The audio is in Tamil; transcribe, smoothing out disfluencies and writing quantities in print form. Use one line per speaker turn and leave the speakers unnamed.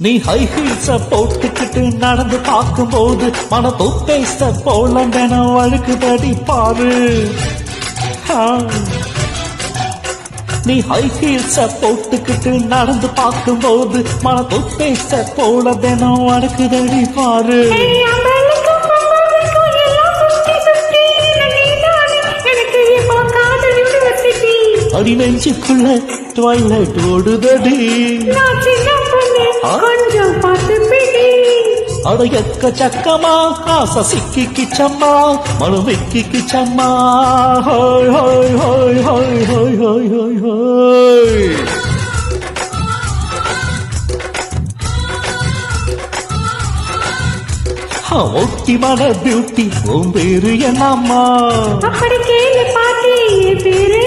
நீ ஹை ஹீல்ஸ போட்டுக்கிட்டு நடந்து பார்க்கும்போது மன தொப்பேச போல தினம் வழுக்குதடி பாரு. நீ ஹை ஹீல்ஸ போட்டுக்கிட்டு நடந்து பார்க்கும்போது மன தொப்பேச போல தினம் வழுக்குதடி பாரு. அடி நெஞ்சுக்குள்ள ட்வைலைட் ஓடுதடி.
கொஞ்சம் பார்த்து பிடி.
அட எக்க சக்கமா ஆசை சிக்கிச்சம்மா மனு விக்கிச்சம்மா. ஹோய் ஹோய் ஹோய் ஹோய் ஹோய் ஹோய் ஹோய் ஹோய். ஒட்டி மன பியூட்டி உன் பேரு என்னம்மா?
அப்படி கேளு பாட்டி பேரு